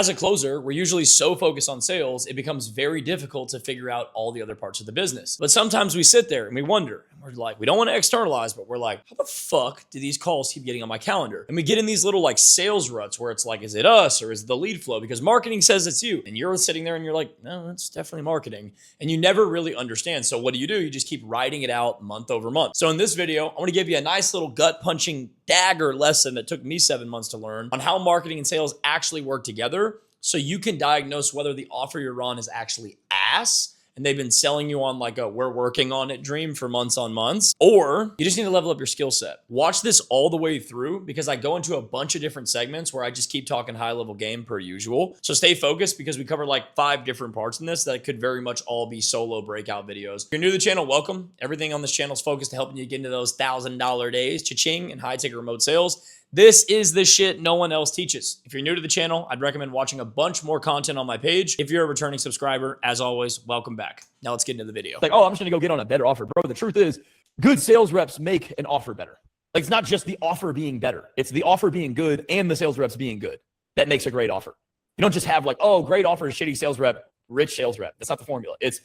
as a closer, we're usually so focused on sales, it becomes very difficult to figure out all the other parts of the business. But sometimes we sit there and we wonder, and we're like, we don't want to externalize, but we're like, how the fuck do these calls keep getting on my calendar? And we get in these little like sales ruts where it's like, is it us or is it the lead flow? Because marketing says it's you. And you're sitting there and you're like, no, it's definitely marketing. And you never really understand. So what do? You just keep writing it out month over month. So in this video, I want to give you a nice little gut punching dagger lesson that took me 7 months to learn on how marketing and sales actually work together, so you can diagnose whether the offer you're on is actually ass and they've been selling you on like a we're working on it dream for months on months, or you just need to level up your skill set. Watch this all the way through because I go into a bunch of different segments where I just keep talking high level game per usual. So stay focused because we cover like 5 different parts in this that could very much all be solo breakout videos. If you're new to the channel, welcome. Everything on this channel is focused to helping you get into those $1,000 days, cha-ching, and high ticket remote sales. This is the shit no one else teaches. If you're new to the channel, I'd recommend watching a bunch more content on my page. If you're a returning subscriber, as always, welcome back. Now let's get into the video. Like, oh, I'm just gonna go get on a better offer. Bro, the truth is, good sales reps make an offer better. Like, it's not just the offer being better. It's the offer being good and the sales reps being good. That makes a great offer. You don't just have like, oh, great offer, shitty sales rep, rich sales rep. That's not the formula. It's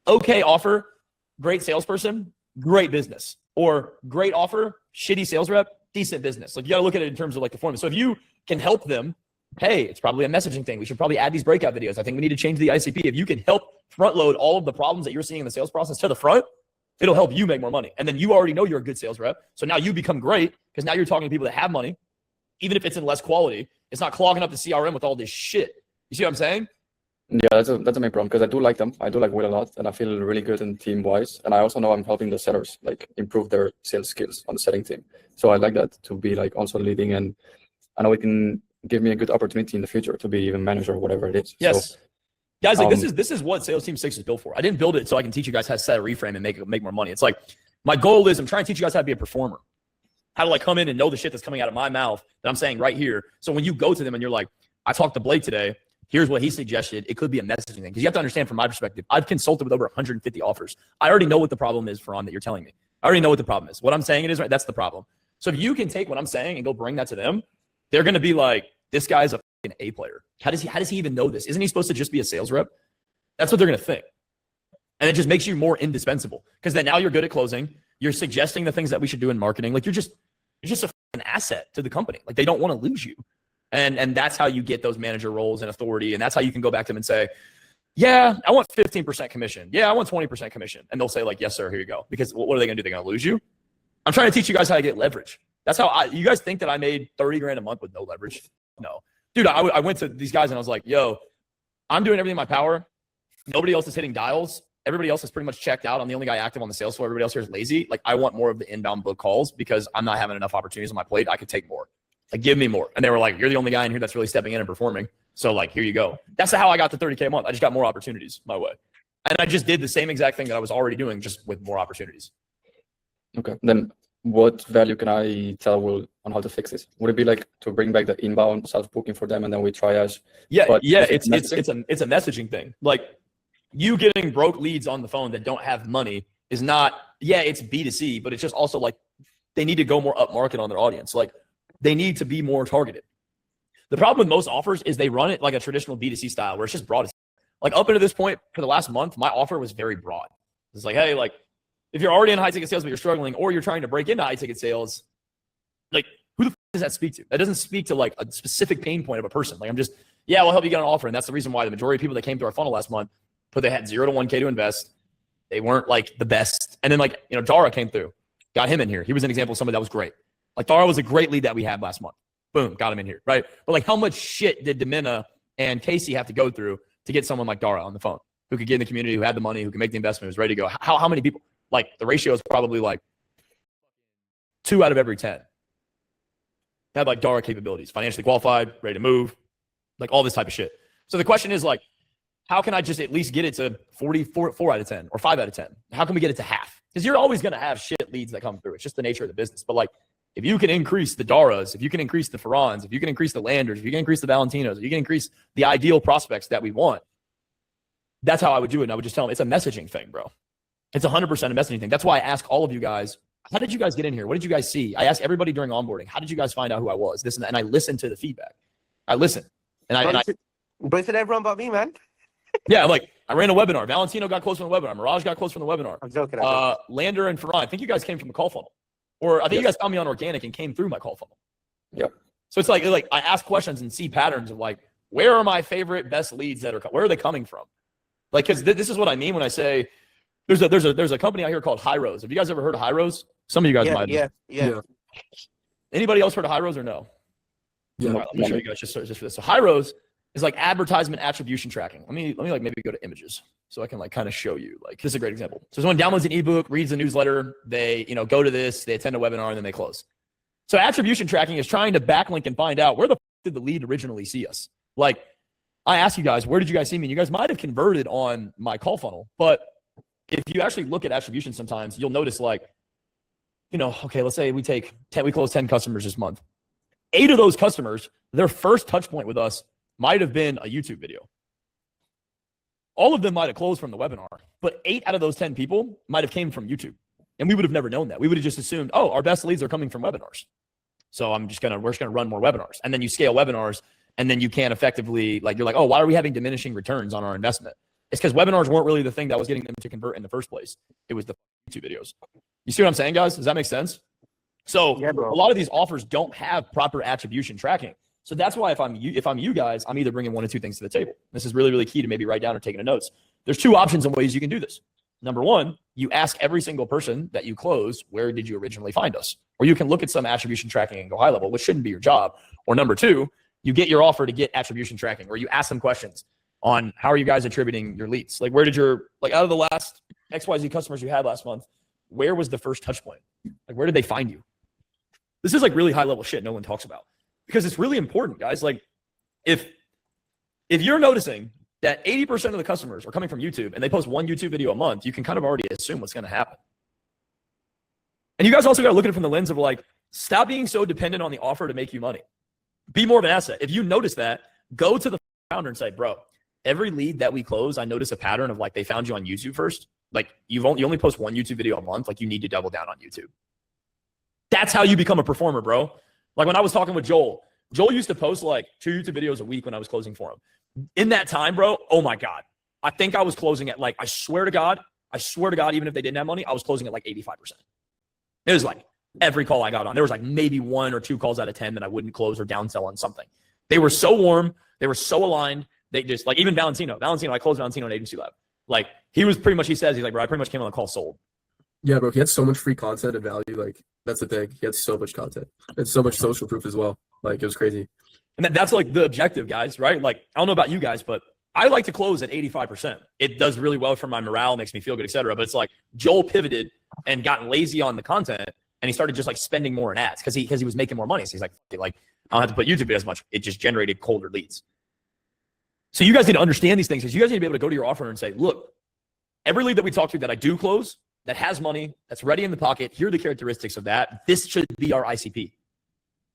okay offer, great salesperson, great business. Or great offer, shitty sales rep, decent business. Like, you got to look at it in terms of like the formula. So if you can help them, hey, it's probably a messaging thing. We should probably add these breakout videos. I think we need to change the ICP. If you can help front load all of the problems that you're seeing in the sales process to the front, it'll help you make more money. And then you already know you're a good sales rep. So now you become great because now you're talking to people that have money, even if it's in less quality. It's not clogging up the CRM with all this shit. You see what I'm saying? Yeah, that's a main problem because I do like them. I do like Will a lot, and I feel really good in team wise. And I also know I'm helping the sellers like improve their sales skills on the selling team. So I like that to be like also leading, and I know it can give me a good opportunity in the future to be even manager or whatever it is. Yes. So, guys, like this is what Sales Team 6 is built for. I didn't build it so I can teach you guys how to set a reframe and make more money. It's like my goal is I'm trying to teach you guys how to be a performer, how to like come in and know the shit that's coming out of my mouth that I'm saying right here. So when you go to them and you're like, I talked to Blake today. Here's what he suggested. It could be a messaging thing. Because you have to understand from my perspective, I've consulted with over 150 offers. I already know what the problem is, Faran, that you're telling me. I already know what the problem is. What I'm saying it is, right? That's the problem. So if you can take what I'm saying and go bring that to them, they're going to be like, this guy's a fucking A player. How does he even know this? Isn't he supposed to just be a sales rep? That's what they're going to think. And it just makes you more indispensable. Because then now you're good at closing. You're suggesting the things that we should do in marketing. Like you're just a fucking asset to the company. Like they don't want to lose you. And that's how you get those manager roles and authority. And that's how you can go back to them and say, yeah, I want 15% commission. Yeah, I want 20% commission. And they'll say like, yes, sir, here you go. Because what are they going to do? They're going to lose you? I'm trying to teach you guys how to get leverage. That's how you guys think that I made 30 grand a month with no leverage? No. Dude, I went to these guys and I was like, yo, I'm doing everything in my power. Nobody else is hitting dials. Everybody else is pretty much checked out. I'm the only guy active on the sales floor. Everybody else here is lazy. Like I want more of the inbound book calls because I'm not having enough opportunities on my plate. I could take more. Like, give me more. And they were like, you're the only guy in here that's really stepping in and performing. So like, here you go. That's how I got to 30K a month. I just got more opportunities my way. And I just did the same exact thing that I was already doing, just with more opportunities. Okay. Then what value can I tell Will on how to fix this? Would it be like to bring back the inbound self-booking for them and then we triage? Yeah. It's a messaging thing. Like you getting broke leads on the phone that don't have money is not, it's B2C, but it's just also like they need to go more up market on their audience. Like, they need to be more targeted. The problem with most offers is they run it like a traditional B2C style where it's just broad. Like up until this point for the last month, my offer was very broad. It's like, hey, like if you're already in high ticket sales, but you're struggling or you're trying to break into high ticket sales, like who the f does that speak to? That doesn't speak to like a specific pain point of a person. Like I'm just, we'll help you get an offer. And that's the reason why the majority of people that came through our funnel last month, they had 0 to 1K to invest. They weren't like the best. And then like, Dara came through, got him in here. He was an example of somebody that was great. Like Dara was a great lead that we had last month. Boom, got him in here, right? But like how much shit did Dimina and Casey have to go through to get someone like Dara on the phone who could get in the community, who had the money, who could make the investment, who's ready to go? How many people? Like the ratio is probably like 2 out of every 10 had like Dara capabilities, financially qualified, ready to move, like all this type of shit. So the question is like, how can I just at least get it to 4 out of 10 or 5 out of 10? How can we get it to half? Because you're always going to have shit leads that come through. It's just the nature of the business. But like, if you can increase the Daras, if you can increase the Farans, if you can increase the Landers, if you can increase the Valentinos, if you can increase the ideal prospects that we want, that's how I would do it. And I would just tell them it's a messaging thing, bro. It's 100% a messaging thing. That's why I ask all of you guys, how did you guys get in here? What did you guys see? I asked everybody during onboarding, how did you guys find out who I was? This and that. And I listened to the feedback. I listened. And But said everyone but me, man. Yeah, like I ran a webinar. Valentino got close from the webinar. Mirage got close from the webinar. I'm joking. Lander and Ferran, I think you guys came from the call funnel. Or I think you guys found me on organic and came through my call funnel. Yeah. So it's like I ask questions and see patterns of like, where are my favorite best leads that are, where are they coming from? Like, because this is what I mean when I say there's a company out here called HighRose. Have you guys ever heard of HighRose? Some of you guys might. Yeah. Anybody else heard of HighRose or no? Yeah. All right, let me show you guys just for this. So HighRose is like advertisement attribution tracking. Let me like maybe go to images so I can like kind of show you. Like this is a great example. So someone downloads an ebook, reads a newsletter, they go to this, they attend a webinar, and then they close. So attribution tracking is trying to backlink and find out where the did the lead originally see us. Like I asked you guys, where did you guys see me? And you guys might have converted on my call funnel, but if you actually look at attribution sometimes, you'll notice like, okay, let's say we close 10 customers this month. 8 of those customers, their first touch point with us might have been a YouTube video. All of them might have closed from the webinar, but 8 out of those 10 people might have came from YouTube. And we would have never known that. We would have just assumed, oh, our best leads are coming from webinars. So we're just gonna run more webinars. And then you scale webinars, and then you can't effectively, like, you're like, oh, why are we having diminishing returns on our investment? It's because webinars weren't really the thing that was getting them to convert in the first place. It was the YouTube videos. You see what I'm saying, guys? Does that make sense? So Yeah, bro. a lot of these offers don't have proper attribution tracking. So that's why if I'm you guys, I'm either bringing 1 or 2 things to the table. This is really, really key to maybe write down or taking notes. There's 2 options and ways you can do this. Number 1, you ask every single person that you close, where did you originally find us? Or you can look at some attribution tracking and go high level, which shouldn't be your job. Or number 2, you get your offer to get attribution tracking, or you ask them questions on how are you guys attributing your leads? Like where did out of the last XYZ customers you had last month, where was the first touch point? Like where did they find you? This is like really high level shit no one talks about, because it's really important, guys. Like if you're noticing that 80% of the customers are coming from YouTube and they post 1 YouTube video a month, you can kind of already assume what's going to happen. And you guys also got to look at it from the lens of like, stop being so dependent on the offer to make you money. Be more of an asset. If you notice that, go to the founder and say, bro, every lead that we close, I notice a pattern of like, they found you on YouTube first. Like you only post 1 YouTube video a month. Like you need to double down on YouTube. That's how you become a performer, bro. Like when I was talking with Joel used to post like 2 YouTube videos a week when I was closing for him. In that time, bro, oh my God. I think I was closing at like, I swear to God, even if they didn't have money, I was closing at like 85%. It was like every call I got on, there was like maybe 1 or 2 calls out of 10 that I wouldn't close or downsell on something. They were so warm. They were so aligned. They just like, even Valentino, I closed Valentino on Agency Lab. Like he was pretty much, he's like, bro, I pretty much came on the call sold. Yeah, bro, he had so much free content and value. Like that's the thing. He had so much content and so much social proof as well. Like it was crazy. And that's like the objective, guys, right? Like, I don't know about you guys, but I like to close at 85%. It does really well for my morale, makes me feel good, et cetera. But it's like Joel pivoted and gotten lazy on the content, and he started just like spending more in ads because he was making more money. So he's like, I don't have to put YouTube as much. It just generated colder leads. So you guys need to understand these things, because you guys need to be able to go to your offer and say, look, every lead that we talk to that I do close, that has money, that's ready in the pocket, here are the characteristics of that. This should be our ICP.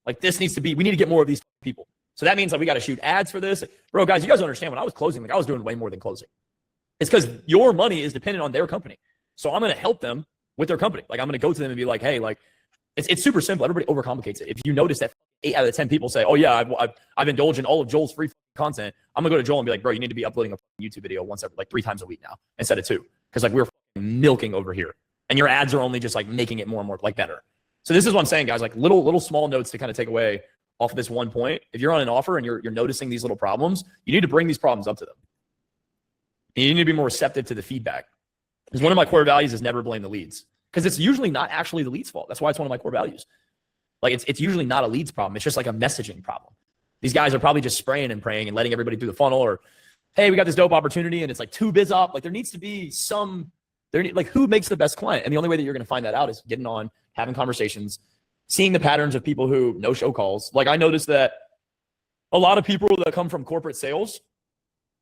Like this needs to be, we need to get more of these people. So that means like we got to shoot ads for this. Bro, guys, you guys understand when I was closing, like I was doing way more than closing. It's because your money is dependent on their company. So I'm going to help them with their company. Like I'm going to go to them and be like, hey, like it's super simple. Everybody overcomplicates it. If you notice that 8 out of the 10 people say, oh yeah, I've indulged in all of Joel's free content, I'm gonna go to Joel and be like, bro, you need to be uploading a YouTube video once every, like 3 times a week now instead of 2. Because like we're milking over here. And your ads are only just like making it more and more like better. So this is what I'm saying, guys, like little small notes to kind of take away off of this one point. If you're on an offer and you're noticing these little problems, you need to bring these problems up to them. And you need to be more receptive to the feedback. Because one of my core values is never blame the leads. Because it's usually not actually the lead's fault. That's why it's one of my core values. Like it's usually not a leads problem. It's just like a messaging problem. These guys are probably just spraying and praying and letting everybody through the funnel, or, hey, we got this dope opportunity and it's like 2 bids up. Like there needs to be like who makes the best client? And the only way that you're going to find that out is getting on, having conversations, seeing the patterns of people who no show calls. Like I noticed that a lot of people that come from corporate sales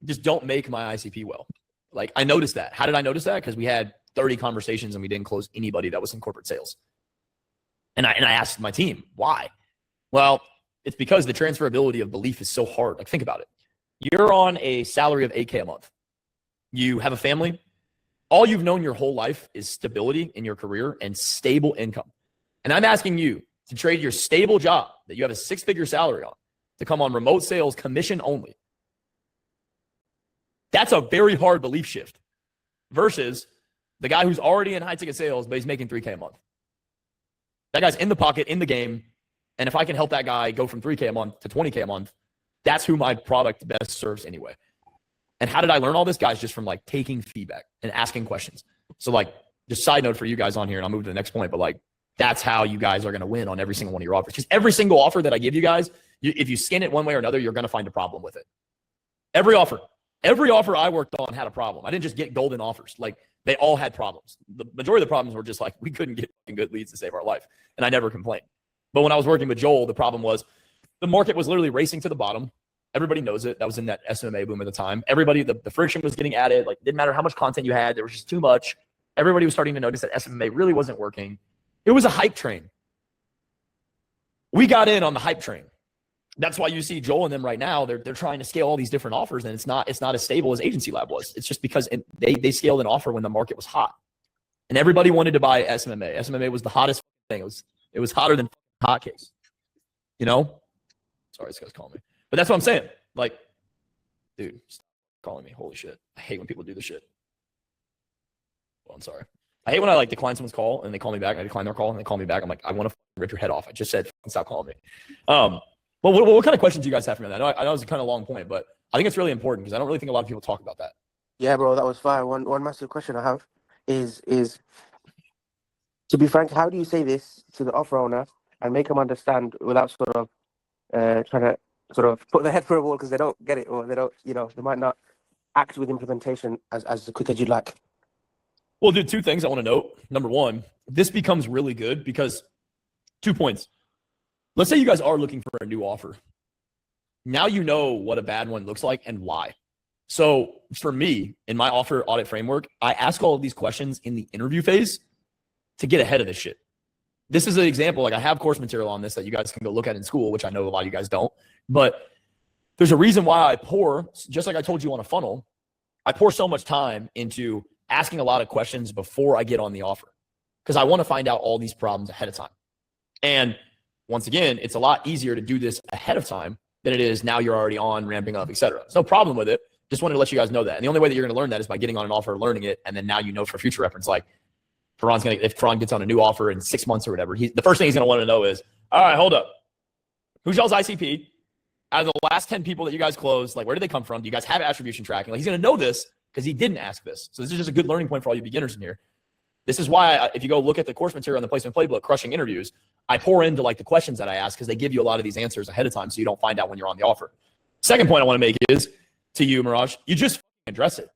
just don't make my ICP well. Like I noticed that. How did I notice that? Because we had 30 conversations and we didn't close anybody that was in corporate sales. And I asked my team, why? Well, it's because the transferability of belief is so hard. Like think about it. You're on a salary of $8K a month. You have a family. All you've known your whole life is stability in your career and stable income. And I'm asking you to trade your stable job that you have a 6-figure salary on to come on remote sales, commission only. That's a very hard belief shift versus the guy who's already in high ticket sales, but he's making 3K a month. That guy's in the pocket, in the game. And if I can help that guy go from 3K a month to 20K a month, that's who my product best serves anyway. And how did I learn all this, guys? Just from like taking feedback and asking questions. So like, just side note for you guys on here, and I'll move to the next point, but like, that's how you guys are going to win on every single one of your offers. Because every single offer that I give you guys, if you skin it one way or another, you're going to find a problem with it. Every offer I worked on had a problem. I didn't just get golden offers. Like, they all had problems. The majority of the problems were just like, we couldn't get good leads to save our life. And I never complained. But when I was working with Joel, the problem was the market was literally racing to the bottom. Everybody knows it. That was in that SMMA boom at the time. Everybody, the friction was getting added. Like, it didn't matter how much content you had. There was just too much. Everybody was starting to notice that SMMA really wasn't working. It was a hype train. We got in on the hype train. That's why you see Joel and them right now. They're trying to scale all these different offers, and it's not as stable as Agency Lab was. It's just because they scaled an offer when the market was hot, and everybody wanted to buy SMMA. SMMA was the hottest thing. It was hotter than hotcakes. You know? Sorry, this guy's calling me. But that's what I'm saying. Like, dude, stop calling me. Holy shit. I hate when people do this shit. Well, I'm sorry. I hate when I like decline someone's call and they call me back. I decline their call and they call me back. I'm like, I want to rip your head off. I just said, stop calling me. Well, what kind of questions do you guys have for me on that? I know it's a kind of long point, but I think it's really important because I don't really think a lot of people talk about that. Yeah, bro, that was fire. One massive question I have is to be frank, how do you say this to the offer owner and make them understand without sort of trying to sort of put their head through a wall because they don't get it, or they don't, they might not act with implementation as quick as you'd like? Well, dude, two things I want to note. Number one, this becomes really good because 2 points. Let's say you guys are looking for a new offer. Now you know what a bad one looks like and why. So for me, in my offer audit framework, I ask all of these questions in the interview phase to get ahead of this shit. This is an example. Like, I have course material on this that you guys can go look at in school, which I know a lot of you guys don't. But there's a reason why I pour, just like I told you on a funnel, I pour so much time into asking a lot of questions before I get on the offer, because I want to find out all these problems ahead of time. And once again, it's a lot easier to do this ahead of time than it is now you're already on, ramping up, etc. There's no problem with it. Just wanted to let you guys know that. And the only way that you're going to learn that is by getting on an offer, learning it, and then now you know for future reference, like, if Faran gets on a new offer in 6 months or whatever, the first thing he's going to want to know is, all right, hold up. Who's y'all's ICP? Out of the last 10 people that you guys closed, like, where did they come from? Do you guys have attribution tracking? Like, he's going to know this because he didn't ask this. So this is just a good learning point for all you beginners in here. This is why if you go look at the course material on the placement playbook, Crushing Interviews, I pour into like the questions that I ask because they give you a lot of these answers ahead of time so you don't find out when you're on the offer. Second point I want to make is to you, Mirage, you just address it.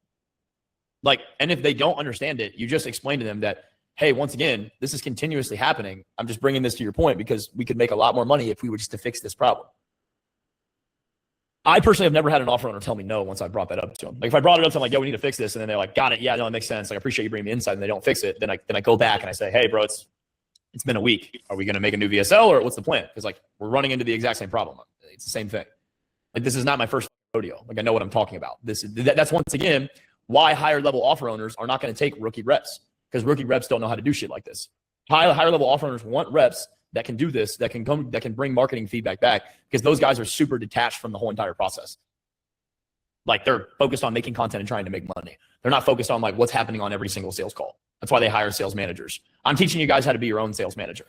Like, and if they don't understand it, you just explain to them that, hey, once again, this is continuously happening. I'm just bringing this to your point because we could make a lot more money if we were just to fix this problem. I personally have never had an offer owner tell me no once I brought that up to them. Like, if I brought it up to them, like, yo, we need to fix this. And then they're like, got it. Yeah, no, it makes sense. Like, I appreciate you bringing me inside, and they don't fix it. Then I go back and I say, hey, bro, it's been a week. Are we going to make a new VSL or what's the plan? Because like, we're running into the exact same problem. It's the same thing. Like, this is not my first rodeo. Like, I know what I'm talking about. That's once again why higher level offer owners are not going to take rookie reps, because rookie reps don't know how to do shit like this. Higher level offer owners want reps that can do this, that can bring marketing feedback back, because those guys are super detached from the whole entire process. Like, they're focused on making content and trying to make money. They're not focused on like what's happening on every single sales call. That's why they hire sales managers. I'm teaching you guys how to be your own sales manager,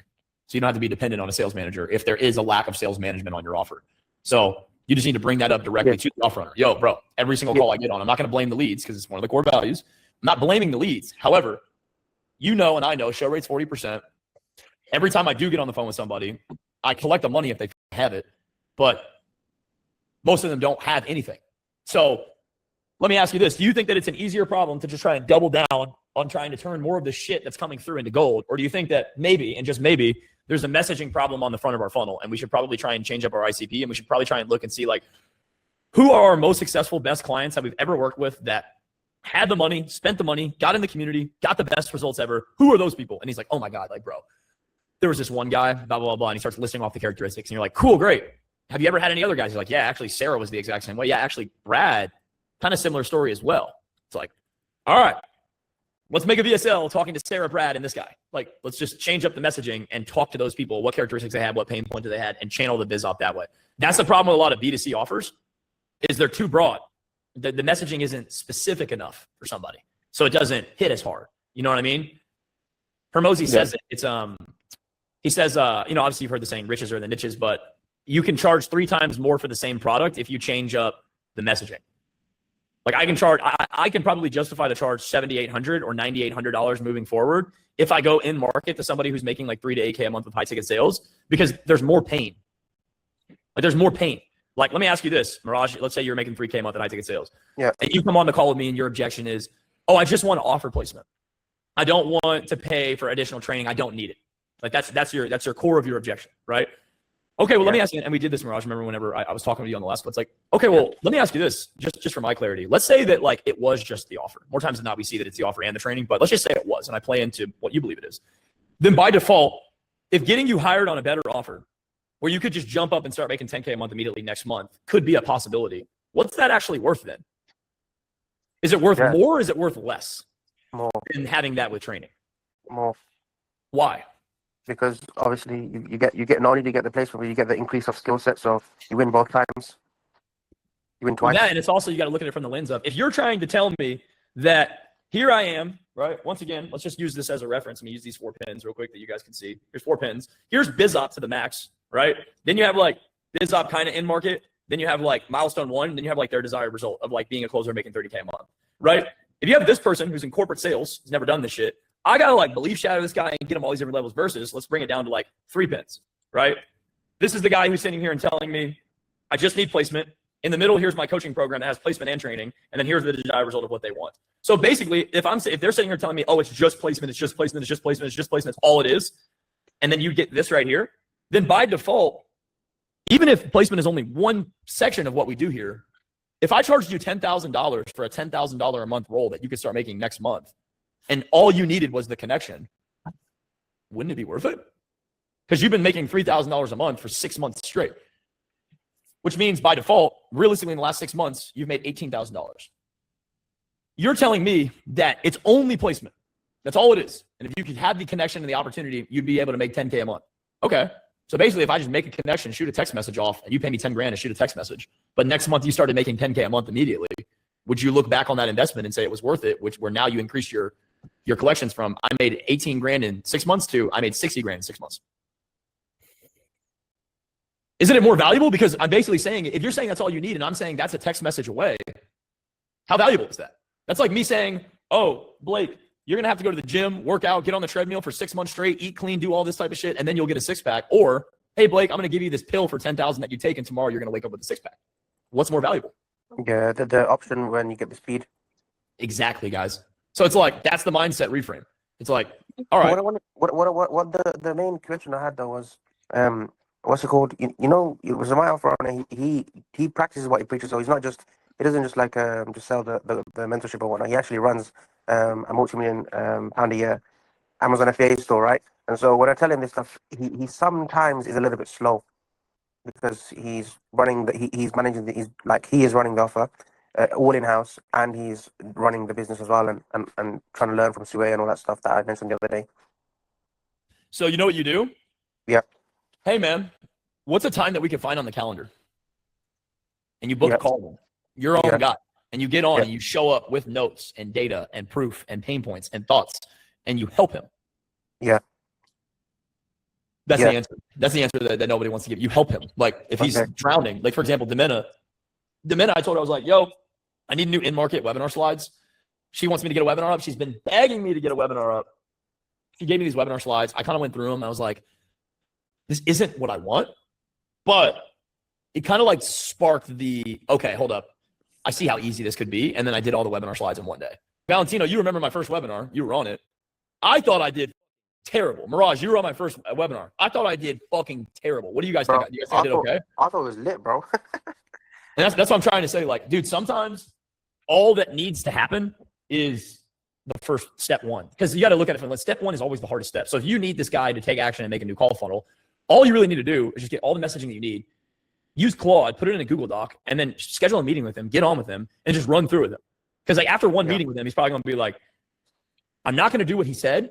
so you don't have to be dependent on a sales manager if there is a lack of sales management on your offer. So you just need to bring that up directly to the offer owner. Yo, bro, every single call I get on, I'm not going to blame the leads because it's one of the core values. I'm not blaming the leads. However, you know, and I know show rate's 40%. Every time I do get on the phone with somebody, I collect the money if they have it, but most of them don't have anything. So let me ask you this. Do you think that it's an easier problem to just try and double down on trying to turn more of the shit that's coming through into gold? Or do you think that maybe, and just maybe, there's a messaging problem on the front of our funnel and we should probably try and change up our ICP, and we should probably try and look and see, like, who are our most successful, best clients that we've ever worked with that had the money, spent the money, got in the community, got the best results ever? Who are those people? And he's like, oh my God, like, bro, there was this one guy, blah, blah, blah. And he starts listing off the characteristics and you're like, cool, great. Have you ever had any other guys? He's like, yeah, actually Sarah was the exact same way. Yeah, actually Brad, kind of similar story as well. It's like, all right, let's make a VSL talking to Sarah, Brad, and this guy. Like, let's just change up the messaging and talk to those people, what characteristics they had, what pain point do they had, and channel the biz off that way. That's the problem with a lot of B2C offers, is they're too broad. the messaging isn't specific enough for somebody. So it doesn't hit as hard. You know what I mean? Hermosi says it. It's he says, obviously you've heard the saying riches are the niches, but you can charge 3 times more for the same product if you change up the messaging. Like I can probably justify the charge $7,800 or $9,800 moving forward if I go in market to somebody who's making like 3 to 8K a month with high ticket sales, because there's more pain. Like there's more pain. Like, let me ask you this, Mirage, let's say you're making 3K a month at high ticket sales. Yeah. And you come on the call with me and your objection is, oh, I just want to offer placement. I don't want to pay for additional training. I don't need it. Like that's your core of your objection, right? Okay, well, let me ask you, and we did this, Mirage, remember whenever I was talking to you on the last one, it's like, okay, well, let me ask you this, just for my clarity. Let's say that like it was just the offer. More times than not, we see that it's the offer and the training, but let's just say it was, and I play into what you believe it is. Then by default, if getting you hired on a better offer, where you could just jump up and start making 10K a month immediately next month, could be a possibility. What's that actually worth then? Is it worth more or is it worth less? More. Than having that with training? More. Why? Because obviously you get not only do you get the placement, but you get the increase of skill set, so you win both times. You win twice. Well, and it's also, you got to look at it from the lens of, if you're trying to tell me that here I am, right? Once again, let's just use this as a reference. I'm gonna use these 4 pins real quick that you guys can see. Here's 4 pins. Here's BizOp to the max, right? Then you have like BizOp kind of in market. Then you have like milestone 1. Then you have like their desired result of like being a closer making 30K a month, right? If you have this person who's in corporate sales, who's never done this shit, I got to like belief shadow this guy and get him all these different levels versus let's bring it down to like 3 pins, right? This is the guy who's sitting here and telling me, I just need placement. In the middle, here's my coaching program that has placement and training. And then here's the desired result of what they want. So basically, if they're sitting here telling me, oh, it's just placement, it's just placement, it's just placement, it's just placement, it's all it is. And then you get this right here, then by default, even if placement is only one section of what we do here, if I charged you $10,000 for a $10,000 a month role that you could start making next month, and all you needed was the connection, wouldn't it be worth it? Because you've been making $3,000 a month for 6 months straight, which means by default, realistically in the last 6 months, you've made $18,000. You're telling me that it's only placement. That's all it is. And if you could have the connection and the opportunity, you'd be able to make 10K a month. Okay. So basically, if I just make a connection, shoot a text message off, and you pay me 10 grand to shoot a text message, but next month you started making 10K a month immediately, would you look back on that investment and say it was worth it, where now you increase your collections from I made 18 grand in 6 months to I made 60 grand in 6 months? Isn't it more valuable? Because I'm basically saying, if you're saying that's all you need and I'm saying that's a text message away, how valuable is that? That's like me saying, oh, Blake, you're going to have to go to the gym, work out, get on the treadmill for 6 months straight, eat clean, do all this type of shit, and then you'll get a 6-pack. Or, hey, Blake, I'm going to give you this pill for $10,000 that you take, and tomorrow you're going to wake up with a 6-pack. What's more valuable? Yeah, the option when you get the speed. Exactly, guys. So it's like, that's the mindset reframe. It's like, all right. What the main question I had though was, what's it called? You know, it was my offer owner. He practices what he preaches. So he doesn't just like just sell the mentorship or whatnot. He actually runs a multi-million pound a year Amazon FBA store, right? And so when I tell him this stuff, he sometimes is a little bit slow because he's running he's managing he is running the offer all in house, and he's running the business as well, and trying to learn from Sue and all that stuff that I mentioned the other day. So you know what you do? Yeah. Hey man, what's a time that we can find on the calendar? And you book a call, your own guy, and you get on and you show up with notes and data and proof and pain points and thoughts, and you help him. Yeah. That's the answer. That's the answer that nobody wants to give. You help him. Like if he's drowning, like for example, Dimina, I told her, I was like, yo, I need new in-market webinar slides. She wants me to get a webinar up. She's been begging me to get a webinar up. She gave me these webinar slides. I kind of went through them. I was like, this isn't what I want, but it kind of like sparked the, okay, hold up. I see how easy this could be. And then I did all the webinar slides in one day. Valentino, you remember my first webinar. You were on it. I thought I did terrible. Mirage, you were on my first webinar. I thought I did fucking terrible. What do you guys think? You guys think I did okay? I thought it was lit, bro. And that's what I'm trying to say. Like, dude, sometimes all that needs to happen is the first step one. Because you got to look at it from step one is always the hardest step. So if you need this guy to take action and make a new call funnel, all you really need to do is just get all the messaging that you need, use Claude, put it in a Google Doc, and then schedule a meeting with him, get on with him, and just run through with him. Because like after one meeting with him, he's probably going to be like, I'm not going to do what he said.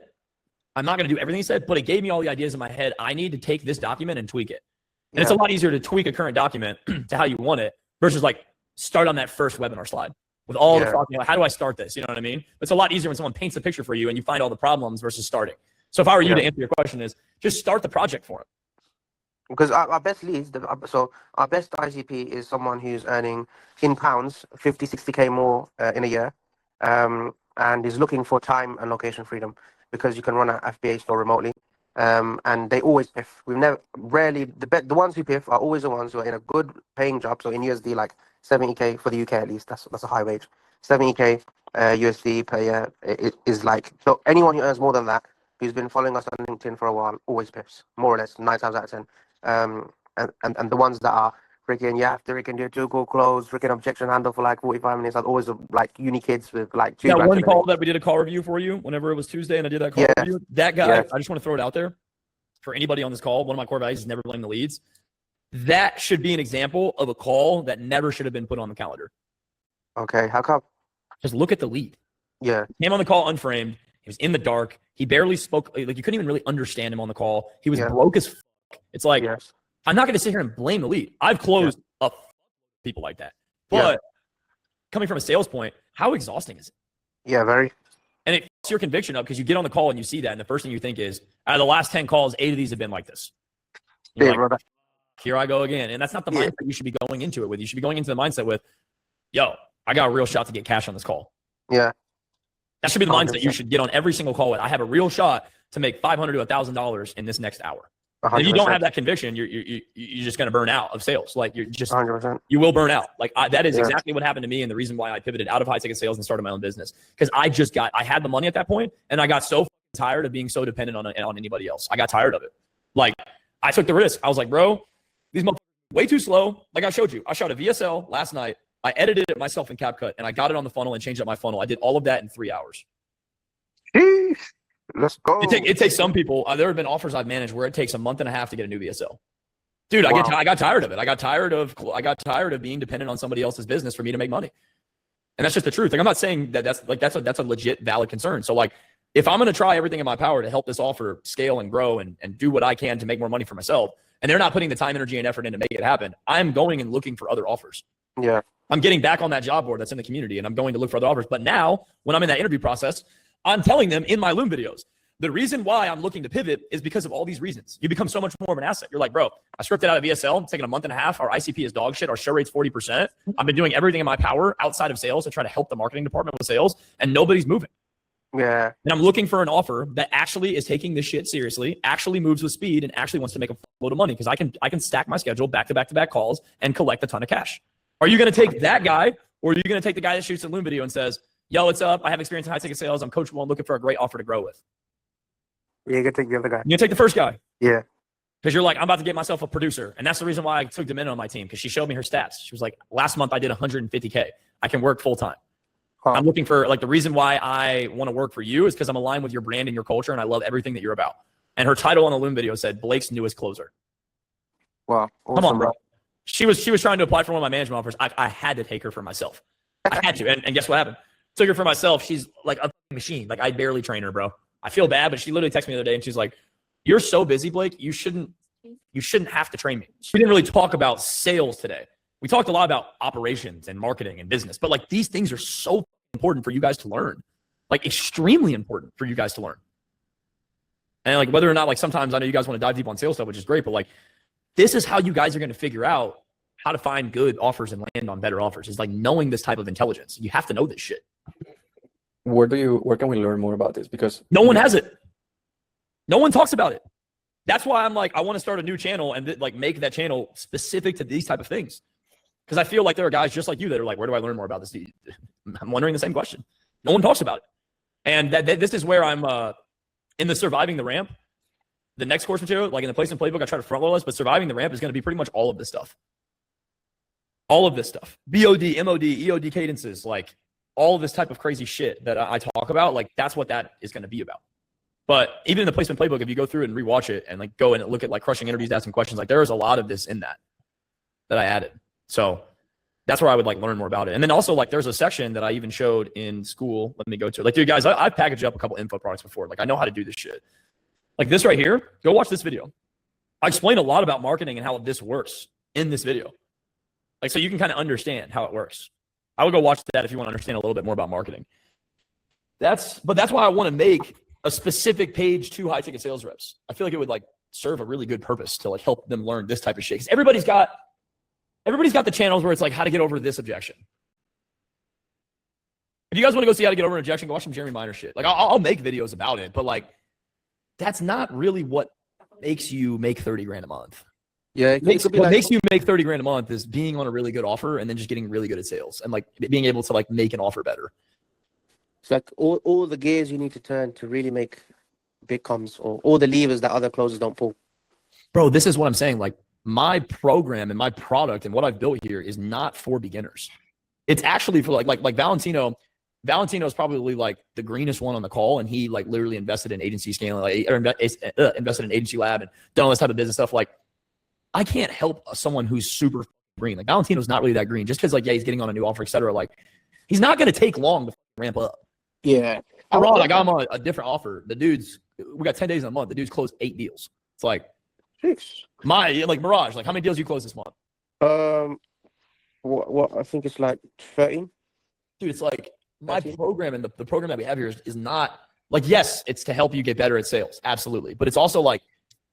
I'm not going to do everything he said, but it gave me all the ideas in my head. I need to take this document and tweak it. And it's a lot easier to tweak a current document to how you want it versus like start on that first webinar slide with all the Yeah. talking. How do I start this? You know what I mean? It's a lot easier when someone paints a picture for you and you find all the problems versus starting. So if I were you Yeah. to answer your question is just start the project for them. Because our best leads, so our best ICP is someone who's earning in pounds 50, 60K more in a year, and is looking for time and location freedom because you can run an FBA store remotely. And they always piff. We've never, rarely, the ones who piff are always the ones who are in a good paying job. So in USD, like 70K for the UK at least, that's a high wage. 70K USD per year is like, so anyone who earns more than that, who's been following us on LinkedIn for a while, always piffs, more or less, 9 times out of 10. And the ones that are freaking, you have to freaking do a 2-call close, freaking objection handle for like 45 minutes, are always like uni kids with like 2 That grand one in a call day. that we did a call review for you whenever it was Tuesday and I did that call Yeah. review, that guy, Yeah. I just want to throw it out there for anybody on this call. One of my core values is never blame the leads. That should be an example of a call that never should have been put on the calendar. Okay, how come? Just look at the lead. Yeah, He came on the call unframed. He was in the dark. He barely spoke. Like you couldn't even really understand him on the call. He was Yeah. broke as fuck. It's like, yes. I'm not going to sit here and blame the lead. I've closed up people like that. Yeah. But coming from a sales point, how exhausting is it? Yeah, very. And it fucks your conviction up because you get on the call and you see that. And the first thing you think is, out of the last 10 calls, 8 of these have been like this. You're Yeah, like, brother. here I go again. And that's not the Yeah. mindset you should be going into it with. You should be going into the mindset with, yo, I got a real shot to get cash on this call. Yeah, That should be the mindset you 100%. should get on every single call with. I have a real shot to make $500 to $1,000 in this next hour. And if you don't have that conviction, you're just going to burn out of sales. Like you're just, 100%. you will burn out. Like that is Yeah. exactly what happened to me. And the reason why I pivoted out of high ticket sales and started my own business, because I had the money at that point and I got so tired of being so dependent on anybody else. I got tired of it. Like I took the risk. I was like, bro, these motherfuckers are way too slow. Like I showed you, I shot a VSL last night. I edited it myself in CapCut and I got it on the funnel and changed up my funnel. I did all of that in 3 hours. Sheesh. Let's go. It takes some people. There have been offers I've managed where it takes a month and a half to get a new VSL. Dude, Wow. I got tired of it. I got tired of being dependent on somebody else's business for me to make money. And that's just the truth. Like I'm not saying that that's a legit valid concern. So like if I'm going to try everything in my power to help this offer scale and grow and do what I can to make more money for myself, and they're not putting the time, energy, and effort in to make it happen, I'm going and looking for other offers. Yeah. I'm getting back on that job board that's in the community and I'm going to look for other offers. But now when I'm in that interview process, I'm telling them in my Loom videos, the reason why I'm looking to pivot is because of all these reasons. You become so much more of an asset. You're like, bro, I scripted out of VSL. It's taken a month and a half. Our ICP is dog shit. Our show rate's 40%. I've been doing everything in my power outside of sales to try to help the marketing department with sales, and nobody's moving. Yeah. And I'm looking for an offer that actually is taking this shit seriously, actually moves with speed, and actually wants to make a load of money because I can stack my schedule back-to-back calls and collect a ton of cash. Are you going to take that guy, or are you going to take the guy that shoots a Loom video and says, yo, what's up? I have experience in high ticket sales. I'm coachable and looking for a great offer to grow with. You can take the other guy. You're going to take the first guy. Yeah. Because you're like, I'm about to get myself a producer. And that's the reason why I took Dominion on my team, because she showed me her stats. She was like, last month I did 150K. I can work full time. Huh. I'm looking for, like, the reason why I want to work for you is because I'm aligned with your brand and your culture, and I love everything that you're about. And her title on the Loom video said, Blake's newest closer. Wow. Awesome, Come on, bro. She was trying to apply for one of my management offers. I had to take her for myself. I had to. And guess what happened? Took her for myself. She's like a machine. Like I barely train her, bro. I feel bad, but she literally texted me the other day and she's like, you're so busy, Blake. You shouldn't have to train me. We didn't really talk about sales today. We talked a lot about operations and marketing and business, but like these things are so important for you guys to learn, like extremely important for you guys to learn. And like whether or not, like sometimes I know you guys want to dive deep on sales stuff, which is great, but like this is how you guys are going to figure out how to find good offers and land on better offers, is like knowing this type of intelligence. You have to know this shit. Where can we learn more about this? Because No one has it. No one talks about it. That's why I'm like, I want to start a new channel and like make that channel specific to these type of things. Because I feel like there are guys just like you that are like, where do I learn more about this? I'm wondering the same question. No one talks about it. And this is where I'm in the surviving the ramp. The next course material, like in the placement playbook, I try to front load this, but surviving the ramp is going to be pretty much all of this stuff. All of this stuff. BOD, MOD, EOD cadences, like all of this type of crazy shit that I talk about, like that's what that is going to be about. But even in the placement playbook, if you go through it and rewatch it and like go and look at like crushing interviews, asking questions, like there is a lot of this in that I added. So that's where I would like learn more about it. And then also like there's a section that I even showed in school. Let me go to it. Like, dude, guys, I've packaged up a couple info products before. Like I know how to do this shit. Like this right here, go watch this video. I explain a lot about marketing and how this works in this video. Like, so you can kind of understand how it works. I would go watch that if you want to understand a little bit more about marketing. But that's why I want to make a specific page to high ticket sales reps. I feel like it would like serve a really good purpose to like help them learn this type of shit. Because everybody's got the channels where it's like how to get over this objection. If you guys want to go see how to get over an objection, go watch some Jeremy Minor shit. Like I'll make videos about it, but like that's not really what makes you make 30 grand a month. Yeah, What makes you make 30 grand a month is being on a really good offer and then just getting really good at sales and like being able to like make an offer better. It's like all the gears you need to turn to really make big comms, or all the levers that other closers don't pull. Bro, this is what I'm saying. Like my program and my product and what I've built here is not for beginners. It's actually for like Valentino. Valentino's probably like the greenest one on the call, and he like literally invested in agency scaling, invested in agency lab and done all this type of business stuff. Like I can't help someone who's super green. Like Valentino's not really that green just because like, yeah, he's getting on a new offer, et cetera. Like he's not going to take long to ramp up. Yeah. I got him on a different offer. We got 10 days in a month. The dude's closed 8 deals. It's like, Mirage, like how many deals you closed this month? What I think it's like 13. Dude, it's like my program and the program that we have here is not like, yes, it's to help you get better at sales. Absolutely. But it's also like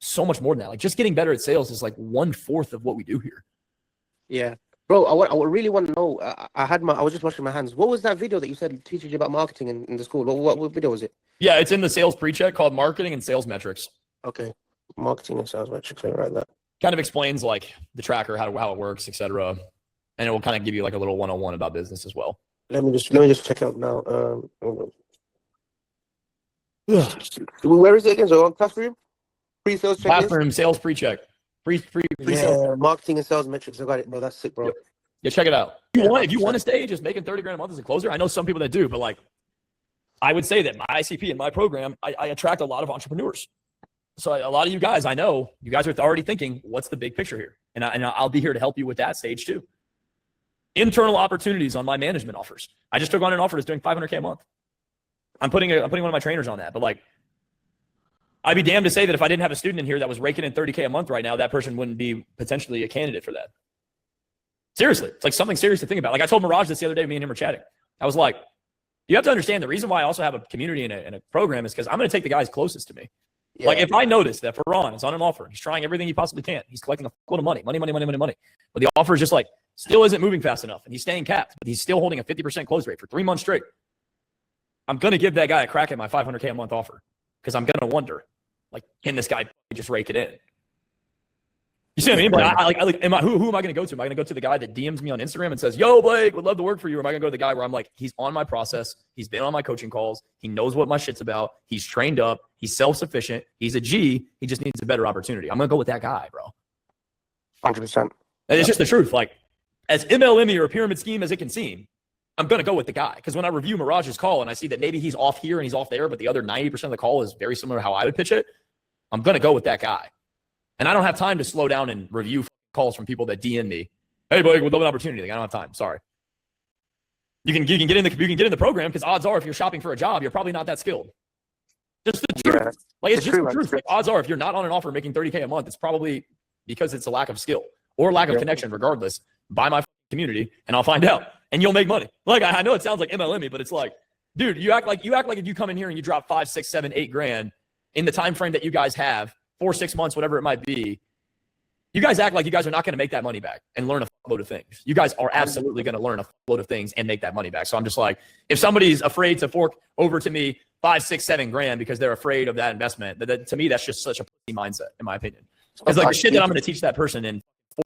so much more than that. Like just getting better at sales is like 1/4 of what we do here. Yeah. Bro, I really want to know. I was just washing my hands. What was that video that you said teaches you about marketing in the school? What video was it? Yeah, it's in the sales pre-check called Marketing and Sales Metrics. Okay. Marketing and sales metrics. I write that. Kind of explains like the tracker, how it works, etc. And it will kind of give you like a little 101 about business as well. Let me just check out now. Where is it again? So on Classroom? Pre-sales check. Classroom sales pre-check. Yeah, marketing and sales metrics. I got it, bro. That's sick, bro. Yeah, check it out. If you want to stay just making 30 grand a month as a closer, I know some people that do, but like I would say that my ICP and my program, I attract a lot of entrepreneurs. So a lot of you guys, I know you guys are already thinking, what's the big picture here? And I'll be here to help you with that stage too. Internal opportunities on my management offers. I just took on an offer that's doing $500K a month. I'm putting one of my trainers on that, but like, I'd be damned to say that if I didn't have a student in here that was raking in 30K a month right now, that person wouldn't be potentially a candidate for that. Seriously, it's like something serious to think about. Like I told Mirage this the other day, me and him were chatting. I was like, you have to understand the reason why I also have a community and a program is because I'm going to take the guys closest to me. Yeah. Like if I notice that Ferran is on an offer, he's trying everything he possibly can. He's collecting a fuckload of money. But the offer is just like still isn't moving fast enough, and he's staying capped, but he's still holding a 50% close rate for 3 months straight. I'm going to give that guy a crack at my $500K a month offer because I'm going to wonder, like, can this guy just rake it in? You see what I mean? But who am I going to go to? Am I going to go to the guy that DMs me on Instagram and says, yo, Blake, would love to work for you? Or am I going to go to the guy where I'm like, he's on my process. He's been on my coaching calls. He knows what my shit's about. He's trained up. He's self-sufficient. He's a G. He just needs a better opportunity. I'm going to go with that guy, bro. 100%. And it's just the truth. Like, as MLM or a pyramid scheme as it can seem, I'm going to go with the guy. Because when I review Mirage's call and I see that maybe he's off here and he's off there, but the other 90% of the call is very similar to how I would pitch it, I'm going to go with that guy. And I don't have time to slow down and review calls from people that DM me. Hey, Blake, we'd love an opportunity. Like, I don't have time. Sorry. You can get in the program because odds are if you're shopping for a job, you're probably not that skilled. Just the truth. Yeah, like it's just the truth. Like, odds are if you're not on an offer making 30K a month, it's probably because it's a lack of skill or lack of connection. Regardless, buy my community and I'll find out. And you'll make money. Like I know it sounds like MLM, but it's like, dude, you act like if you come in here and you drop 5, 6, 7, 8 grand in the time frame that you guys have. 4, 6 months, whatever it might be, you guys act like you guys are not going to make that money back and learn a load of things. You guys are absolutely going to learn a load of things and make that money back. So I'm just like, if somebody's afraid to fork over to me 5, 6, 7 grand because they're afraid of that investment, that to me, that's just such a pussy mindset, in my opinion. It's like the shit that I'm going to teach that person in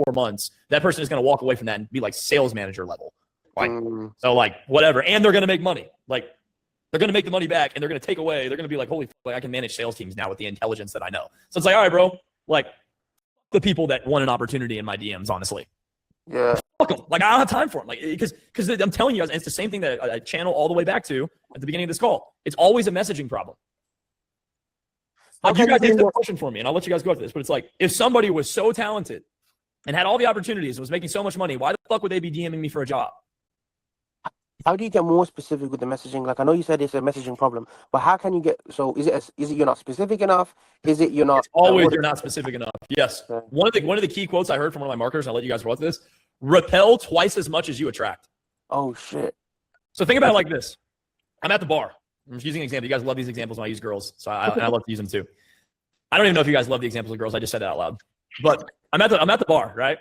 4 months, that person is going to walk away from that and be like sales manager level. Like, so like whatever. And they're going to make money. Like, they're going to make the money back and they're going to take away. They're going to be like, holy fuck, I can manage sales teams now with the intelligence that I know. So it's like, all right, bro, like the people that want an opportunity in my DMs, honestly. Yeah. Fuck them. Like, I don't have time for them. Like, because I'm telling you guys, and it's the same thing that I channel all the way back to at the beginning of this call. It's always a messaging problem. Like, you guys answered the question for me, and I'll let you guys go after this, but it's like, if somebody was so talented and had all the opportunities and was making so much money, why the fuck would they be DMing me for a job? How do you get more specific with the messaging? Like, I know you said it's a messaging problem, but how can you get, so is it you're not specific enough? Is it you're not? It's always you're not specific enough. Yes. Okay. One of the key quotes I heard from one of my marketers, and I'll let you guys roll with this. repel twice as much as you attract. Oh shit. So think about it like this. I'm at the bar. I'm just using an example. You guys love these examples when I use girls. So I love to use them too. I don't even know if you guys love the examples of girls. I just said that out loud. But I'm at the bar, right?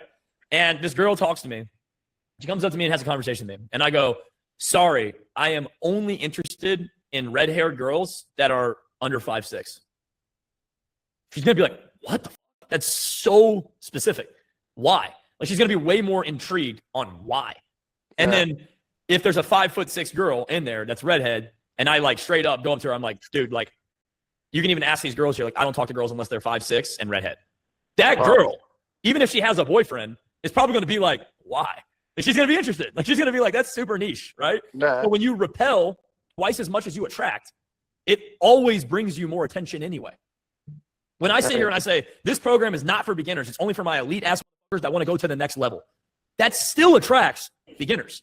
And this girl talks to me. She comes up to me and has a conversation with me. And I go, sorry, I am only interested in red-haired girls that are under 5'6". She's going to be like, what the fuck? That's so specific. Why? Like, she's going to be way more intrigued on why. And then if there's a 5'6" girl in there that's redhead, and I like straight up go up to her, I'm like, dude, like, you can even ask these girls here, like, I don't talk to girls unless they're 5'6" and redhead. That girl, even if she has a boyfriend, is probably going to be like, why? And she's going to be interested. Like, she's going to be like, that's super niche, right? Nah. So when you repel twice as much as you attract, it always brings you more attention anyway. When I sit here and I say, this program is not for beginners, it's only for my elite ass that want to go to the next level, that still attracts beginners.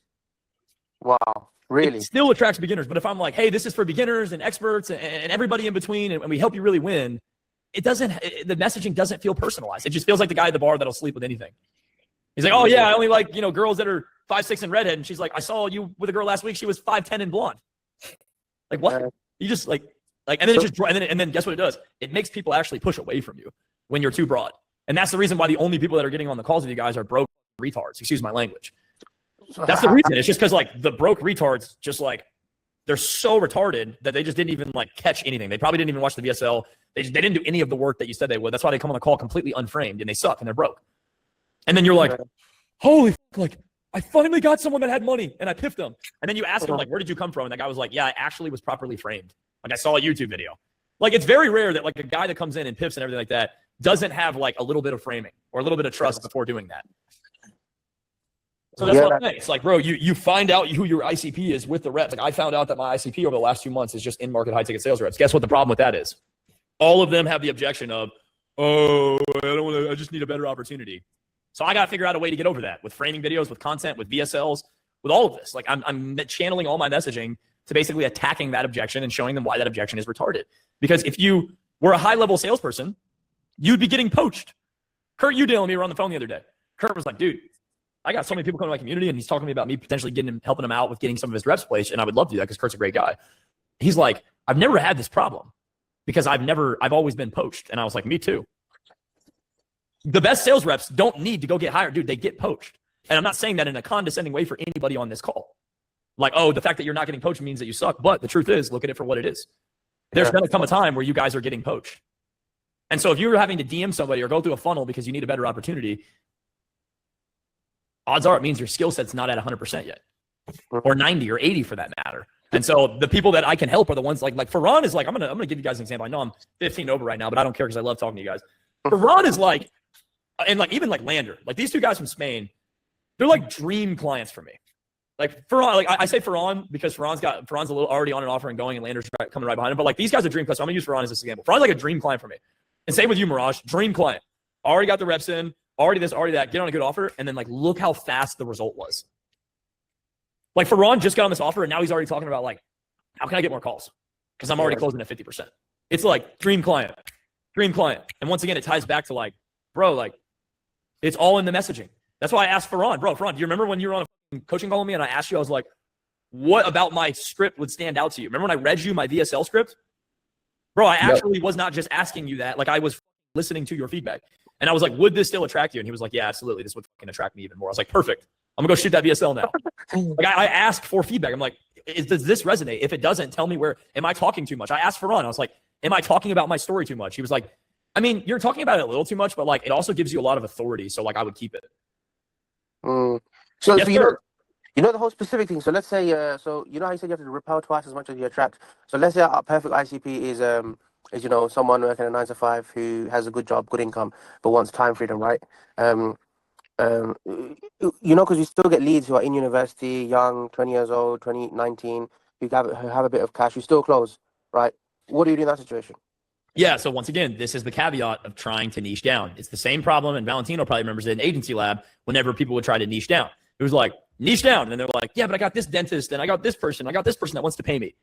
Wow. Really? It still attracts beginners. But if I'm like, hey, this is for beginners and experts and everybody in between, and we help you really win, the messaging doesn't feel personalized. It just feels like the guy at the bar that'll sleep with anything. He's like, oh yeah, I only like, girls that are 5'6" and redhead. And she's like, I saw you with a girl last week. She was 5'10" and blonde. Like, what? You just like, and then it just, and then guess what it does? It makes people actually push away from you when you're too broad. And that's the reason why the only people that are getting on the calls with you guys are broke retards. Excuse my language. That's the reason. It's just because like the broke retards, just like, they're so retarded that they just didn't even like catch anything. They probably didn't even watch the VSL. They didn't do any of the work that you said they would. That's why they come on the call completely unframed and they suck and they're broke. And then you're like, holy fuck, like, I finally got someone that had money and I piffed them. And then you ask them, like, where did you come from? And that guy was like, yeah, I actually was properly framed. Like, I saw a YouTube video. Like, it's very rare that like a guy that comes in and piffs and everything like that doesn't have like a little bit of framing or a little bit of trust before doing that. So that's what I'm saying. It's like, bro, you find out who your ICP is with the reps. Like, I found out that my ICP over the last 2 months is just in-market high-ticket sales reps. Guess what the problem with that is? All of them have the objection of, oh, I just need a better opportunity. So I got to figure out a way to get over that with framing videos, with content, with VSLs, with all of this. Like, I'm channeling all my messaging to basically attacking that objection and showing them why that objection is retarded. Because if you were a high-level salesperson, you'd be getting poached. Kurt Udale and me were on the phone the other day. Kurt was like, dude, I got so many people coming to my community and he's talking to me about me potentially helping him out with getting some of his reps placed. And I would love to do that because Kurt's a great guy. He's like, I've never had this problem because I've always been poached. And I was like, me too. The best sales reps don't need to go get hired. Dude, they get poached. And I'm not saying that in a condescending way for anybody on this call. Like, oh, the fact that you're not getting poached means that you suck. But the truth is, look at it for what it is. There's going to come a time where you guys are getting poached. And so if you're having to DM somebody or go through a funnel because you need a better opportunity, odds are it means your skill set's not at 100% yet, or 90 or 80 for that matter. And so the people that I can help are the ones like Farhan is like, I'm gonna give you guys an example. I know I'm 15 over right now, but I don't care because I love talking to you guys. Farhan is like, and like even like Lander, like these two guys from Spain, they're like dream clients for me. Like Farhan, like I say Farhan because Farhan's a little already on an offer and going, and Lander's coming right behind him. But like these guys are dream clients. So I'm gonna use Farhan as this example. Farhan's like a dream client for me. And same with you, Mirage, dream client. Already got the reps in. Already this, already that, get on a good offer, and then like look how fast the result was. Like Farhan just got on this offer, and now he's already talking about like, how can I get more calls? Because I'm already closing at 50%. It's like dream client. And once again, it ties back to like, bro, like it's all in the messaging. That's why I asked Farhan, do you remember when you were on a coaching call with me and I asked you, I was like, what about my script would stand out to you? Remember when I read you my VSL script? Bro, I actually was not just asking you that. Like I was listening to your feedback. And I was like, would this still attract you? And he was like, yeah, absolutely. This would fucking attract me even more. I was like, perfect. I'm gonna go shoot that VSL now. Like I asked for feedback. I'm like, does this resonate? If it doesn't, tell me am I talking too much? I asked Farhan. I was like, am I talking about my story too much? He was like, I mean, you're talking about it a little too much, but like, it also gives you a lot of authority. So like, I would keep it. So, yes, so you know the whole specific thing. So let's say, so you know how you said you have to repel twice as much as you attract. So let's say our perfect ICP is someone working a 9 to 5 who has a good job, good income, but wants time freedom, right? Because you still get leads who are in university, young, 20 years old, 19, who have a bit of cash, who still close, right? What do you do in that situation? Yeah, so once again, this is the caveat of trying to niche down. It's the same problem, and Valentino probably remembers it in Agency Lab whenever people would try to niche down. It was like, niche down, and then they're like, yeah, but I got this dentist, and I got this person that wants to pay me.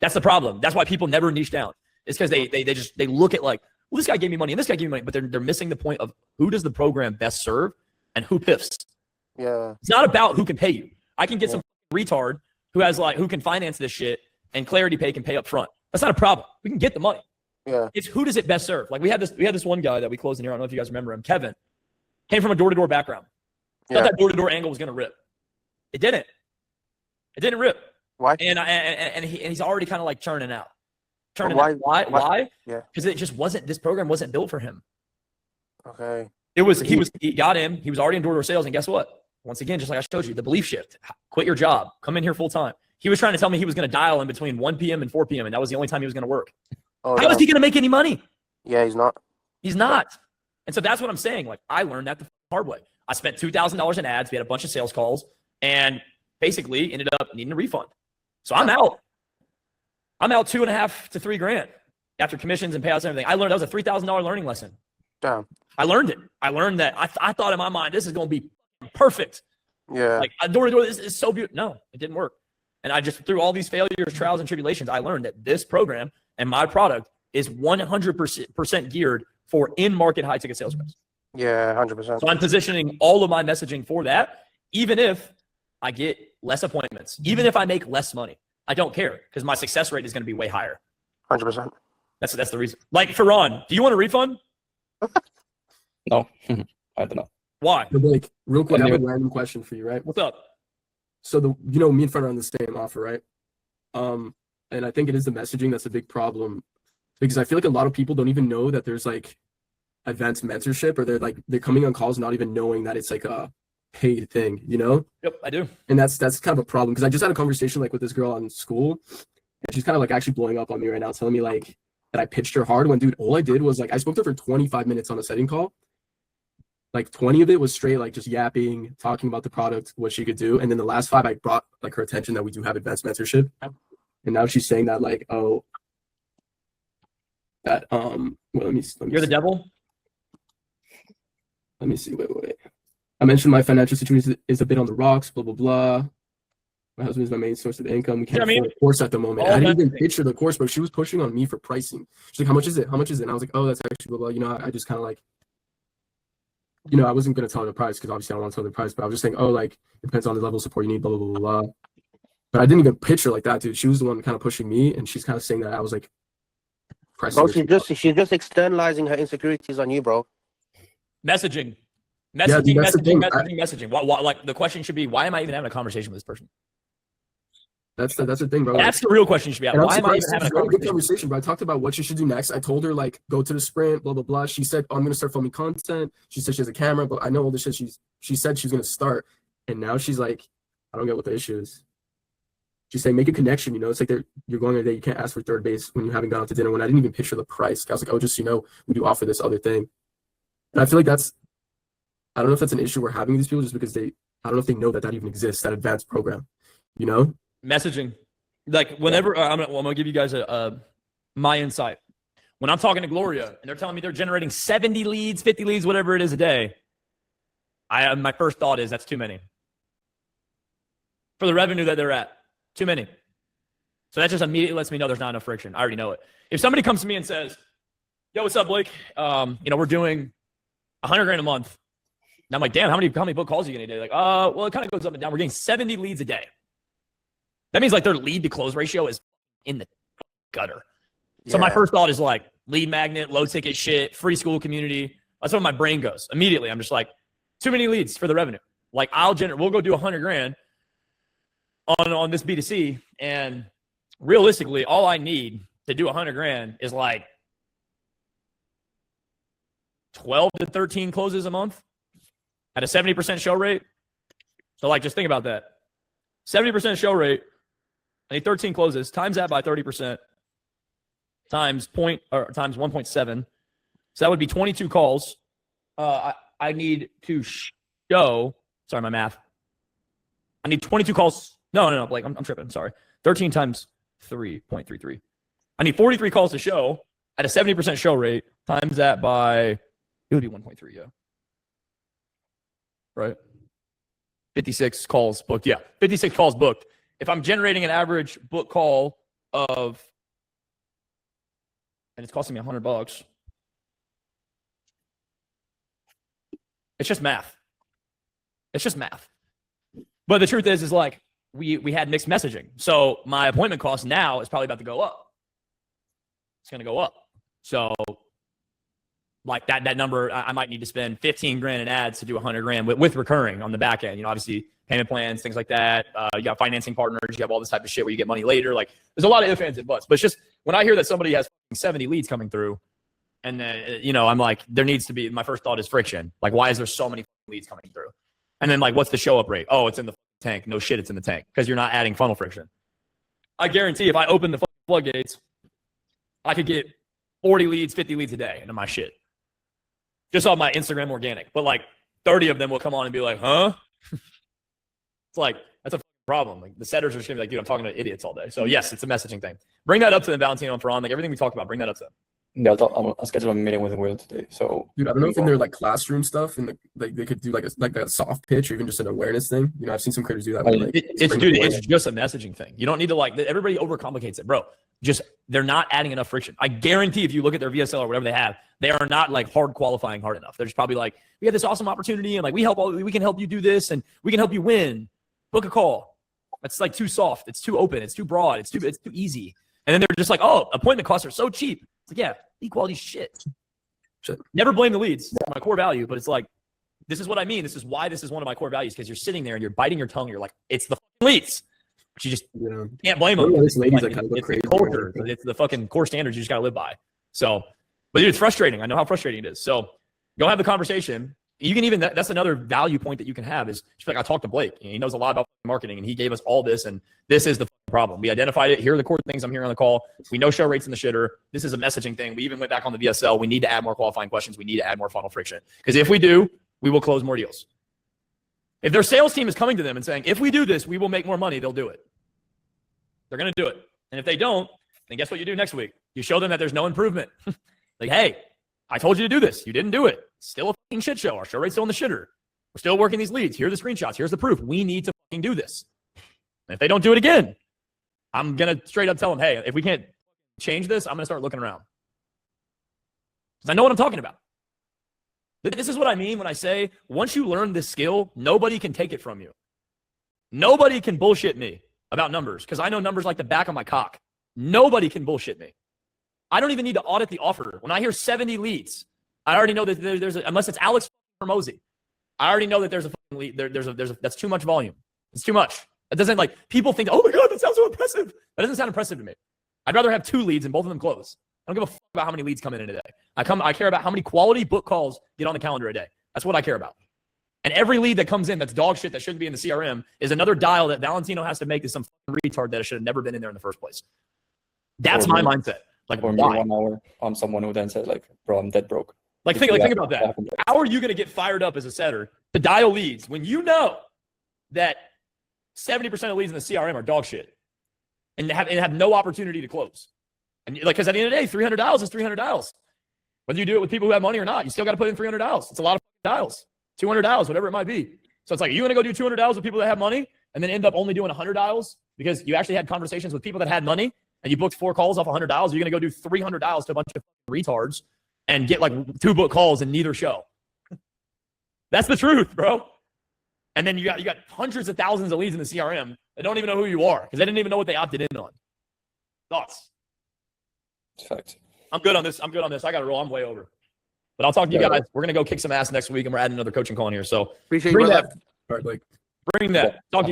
That's the problem. That's why people never niche down. It's because they look at like, well, this guy gave me money and this guy gave me money, but they're missing the point of who does the program best serve and who piffs. Yeah. It's not about who can pay you. I can get some retard who can finance this shit, and Clarity Pay can pay up front. That's not a problem. We can get the money. Yeah. It's who does it best serve? Like we had this one guy that we closed in here. I don't know if you guys remember him. Kevin came from a door-to-door background. Yeah. Thought that door-to-door angle was going to rip. It didn't. It didn't rip. Why? And he's already kind of like churning out. Why? Yeah. Because it just wasn't. This program wasn't built for him. Okay. He got in. He was already in door-to-door sales, and guess what? Once again, just like I showed you, the belief shift. Quit your job. Come in here full time. He was trying to tell me he was going to dial in between 1 p.m. and 4 p.m. and that was the only time he was going to work. Oh, How is he going to make any money? Yeah, he's not. He's not. And so that's what I'm saying. Like I learned that the hard way. I spent $2,000 in ads. We had a bunch of sales calls and basically ended up needing a refund. So I'm out. I'm out $2.5 to $3,000 after commissions and payouts and everything. I learned that was a $3,000 learning lesson. Damn. I learned it. I learned that I thought in my mind, this is going to be perfect. Yeah. Like door to door, this is so beautiful. No, it didn't work. And I just, through all these failures, trials, and tribulations, I learned that this program and my product is 100% geared for in-market high-ticket sales reps. Yeah, 100%. So I'm positioning all of my messaging for that, even if I get less appointments, even if I make less money. I don't care because my success rate is going to be way higher. 100%. That's the reason. Like, Ferran, do you want a refund? No, I don't know. Why? But Blake, real quick, I have a Anyway. random question for you, right? What's up? So me and Fred are on the same offer, right? And I think it is the messaging that's a big problem because I feel like a lot of people don't even know that there's like advanced mentorship, or they're coming on calls not even knowing that it's like a paid thing, you know? Yep, I do. And that's kind of a problem because I just had a conversation like with this girl on school, and she's kind of like actually blowing up on me right now, telling me like that I pitched her hard when, dude, all I did was like I spoke to her for 25 minutes on a setting call. Like 20 of it was straight like just yapping, talking about the product, what she could do, and then the last 5 I brought like her attention that we do have advanced mentorship, and now she's saying that like, oh, that well, let me You're the devil. Let me see. Wait. I mentioned my financial situation is a bit on the rocks. Blah blah blah. My husband is my main source of income. We can't afford a course at the moment. I didn't even picture the course, but she was pushing on me for pricing. She's like, "How much is it? How much is it?" And I was like, "Oh, that's actually blah blah." You know, I just kind of like, you know, I wasn't gonna tell her the price because obviously I don't want to tell her the price, but I was just saying, "Oh, like it depends on the level of support you need." Blah blah blah blah. But I didn't even pitch her like that, dude. She was the one kind of pushing me, and she's kind of saying that I was like pressing. Bro, she's just externalizing her insecurities on you, bro. Messaging. Yeah, dude, that's the thing. Messaging. Why, like the question should be, why am I even having a conversation with this person? That's the thing, bro. That's the real question you should be asking. Why am I even having a conversation? Bro, I talked about what she should do next. I told her like go to the sprint, blah blah blah. She said, oh, I'm gonna start filming content. She said she has a camera, but I know all the shit she said she's gonna start, and now she's like, I don't get what the issue is. She's saying make a connection. You know, it's like you're going on a date. You can't ask for third base when you haven't gone out to dinner. When I didn't even picture the price, I was like, oh, just so you know, we do offer this other thing, and I feel like I don't know if that's an issue we're having with these people just because I don't know if they know that even exists, that advanced program, you know? Messaging. Like whenever I'm gonna give you guys my insight. When I'm talking to Gloria and they're telling me they're generating 70 leads, 50 leads, whatever it is a day, my first thought is that's too many. For the revenue that they're at, too many. So that just immediately lets me know there's not enough friction. I already know it. If somebody comes to me and says, yo, what's up, Blake? We're doing $100,000 a month. And I'm like, damn, how many book calls are you going to do? Like, well, it kind of goes up and down. We're getting 70 leads a day. That means like their lead to close ratio is in the gutter. So my first thought is like lead magnet, low ticket shit, free school community. That's where my brain goes. Immediately, I'm just like, too many leads for the revenue. Like we'll go do $100,000 on this B2C. And realistically, all I need to do $100,000 is like 12 to 13 closes a month at a 70% show rate. So like, just think about that. 70% show rate. I need 13 closes. Times that by 30%. Times 1.7. So that would be 22 calls. I need to show. Sorry, my math. I need 22 calls. No, Blake, I'm tripping. Sorry. 13 times 3.33. I need 43 calls to show at a 70% show rate. Times that by, it would be 1.3, yeah. Right? 56 calls booked. Yeah, 56 calls booked. If I'm generating an average book call of, and it's costing me $100, it's just math. It's just math. But the truth is like we had mixed messaging. So my appointment cost now is probably about to go up. It's going to go up. So like that number, I might need to spend 15 grand in ads to do 100 grand with recurring on the back end. You know, obviously payment plans, things like that. You got financing partners, you have all this type of shit where you get money later. Like there's a lot of ifs, ands, and buts. But it's just when I hear that somebody has 70 leads coming through, and then, you know, I'm like, there needs to be, my first thought is friction. Like, why is there so many leads coming through? And then like, what's the show up rate? Oh, it's in the tank. No shit, it's in the tank because you're not adding funnel friction. I guarantee if I open the floodgates, I could get 40 leads, 50 leads a day into my shit. Just off my Instagram organic. But like 30 of them will come on and be like, huh? It's like, that's a problem. Like the setters are just gonna be like, dude, I'm talking to idiots all day. So yes, it's a messaging thing. Bring that up to them, Valentino and Ferran. Like everything we talked about, bring that up to them. Yeah, I'll schedule a meeting with Will today. So Dude, I don't know if in their like classroom stuff and like they could do like a soft pitch or even just an awareness thing. You know, I've seen some creators do that. Like, It's just a messaging thing. You don't need to like, everybody overcomplicates it, bro. Just, they're not adding enough friction. I guarantee if you look at their VSL or whatever they have, they are not like hard qualifying hard enough. They're just probably like, we have this awesome opportunity and like we can help you do this and we can help you win. Book a call. That's like too soft. It's too open. It's too broad. It's too easy. And then they're just like, oh, appointment costs are so cheap. It's like, yeah, equality shit. Never blame the leads. It's my core value, but it's like, this is what I mean. This is why this is one of my core values, because you're sitting there and you're biting your tongue. You're like, it's the leads. But you just can't blame them. This lady's like, kind of it's crazy. the culture. It's the fucking core standards you just got to live by. So, but dude, it's frustrating. I know how frustrating it is. So go have the conversation. You can even, that's another value point that you can have is just like, I talked to Blake. He knows a lot about marketing and he gave us all this. And this is the problem. We identified it. Here are the core things I'm hearing on the call. We know show rates in the shitter. This is a messaging thing. We even went back on the VSL. We need to add more qualifying questions. We need to add more funnel friction. Because if we do, we will close more deals. If their sales team is coming to them and saying, if we do this, we will make more money, they'll do it. They're going to do it. And if they don't, then guess what you do next week? You show them that there's no improvement. Like, hey, I told you to do this. You didn't do it. Still a fucking shit show. Our show rate's still in the shitter. We're still working these leads. Here are the screenshots. Here's the proof. We need to fucking do this. And if they don't do it again, I'm going to straight up tell them, hey, if we can't change this, I'm going to start looking around. Because I know what I'm talking about. This is what I mean when I say, once you learn this skill, nobody can take it from you. Nobody can bullshit me about numbers because I know numbers like the back of my cock. Nobody can bullshit me. I don't even need to audit the offer. When I hear 70 leads, I already know that there's a, unless it's Alex Hormozy, I already know that there's a fucking lead. There's a that's too much volume. It's too much. It doesn't like people think, oh my God, that sounds so impressive. That doesn't sound impressive to me. I'd rather have 2 leads and both of them close. I don't give a fuck about how many leads come in a day. I care about how many quality book calls get on the calendar a day. That's what I care about. And every lead that comes in that's dog shit that shouldn't be in the CRM is another dial that Valentino has to make to some retard that should have never been in there in the first place. That's my mindset. Like, or why? 1 hour on someone who then says like, bro, I'm dead broke. Think about that. How are you going to get fired up as a setter to dial leads when you know that 70% of leads in the CRM are dog shit and have no opportunity to close? And like, because at the end of the day, 300 dials is 300 dials. Whether you do it with people who have money or not, you still got to put in 300 dials. It's a lot of dials, 200 dials, whatever it might be. So it's like, are you going to go do 200 dials with people that have money and then end up only doing 100 dials because you actually had conversations with people that had money and you booked 4 calls off 100 dials? You're going to go do 300 dials to a bunch of retards and get like 2 book calls and neither show. That's the truth, bro. And then you got hundreds of thousands of leads in the CRM that don't even know who you are because they didn't even know what they opted in on. Thoughts? Fact. I'm good on this. I got to roll. I'm way over. But I'll talk to you guys. We're going to go kick some ass next week and we're adding another coaching call in here. So Appreciate bring you, that. brother. All right, like. Bring that. Talk to you guys.